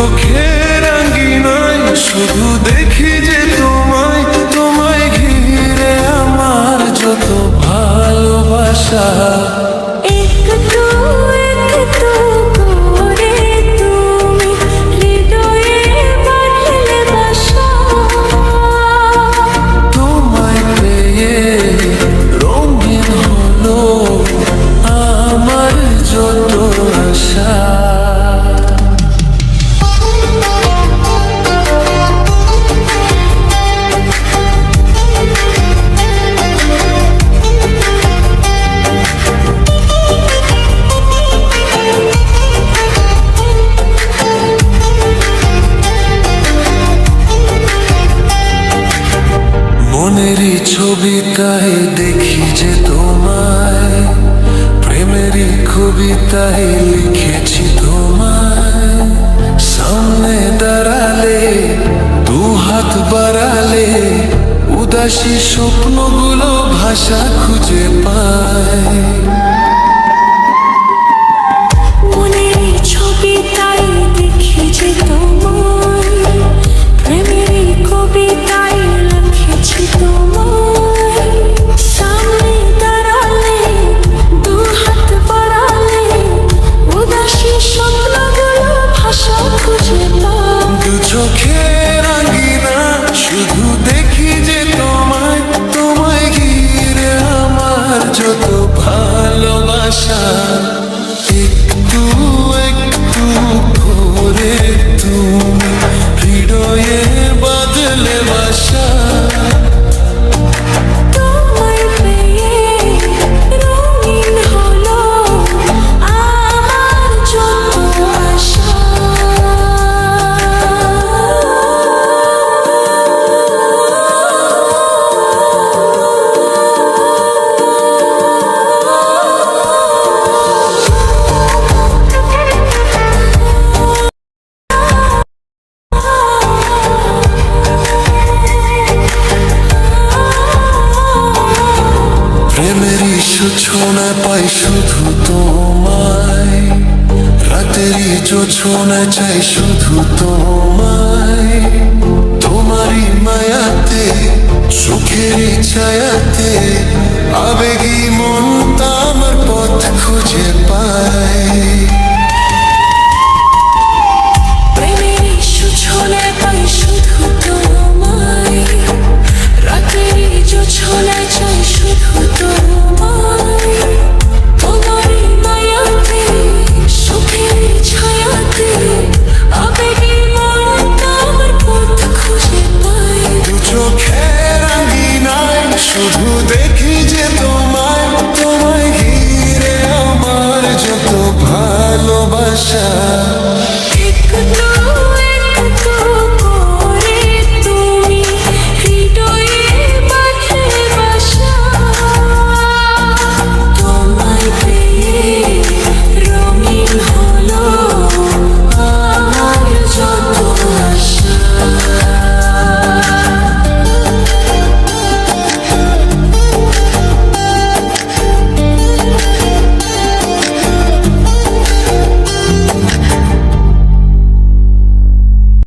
চোখের আঙ্গিনায় শুধু দেখি যে তোমায়, তোমায় ঘিরে আমার যত ভালোবাসা। একটু একটু করে তুমি হৃদয়ে বাঁধলে বাসা। তোমায় পেয়ে রঙিন হলো আমার যত আশা। মনেরই ছবিতায় দেখি যে তোমায়, প্রেমেরই কবিতায় লিখেছি তোমায়। সামনে দাঁড়ালে দু হাত বাড়ালে উদাসী স্বপ্নগুলো ভাষা খুঁজে পায়। মনের ছবিটাই দেখি যে তোমায়, প্রেমেরই কবিতায় লিখেছি তোমায়। সামনে দাঁড়ালে দু হাত বাড়ালে উদাসী স্বপ্নগুলো ভাষা খুঁজে পায়। দু চোখের আঙ্গিনা শুধু দেখি যে তোমায়, তোমায় ঘিরে আমার যত ভালোবাসা। একটু একটু করে তুমি হৃদয়ে বাঁধলে বাসা। তোমায় পেয়ে রঙিন হলো আমার যত আশা। প্রেমেরই সূচনা পাই শুধু তোমায়, রাতেরই জোছনা চাই শুধু তোমায়। তোমারই মায়াতে সুখেরই ছায়াতে আবেগী মনটা আমার পথ খুঁজে পায়।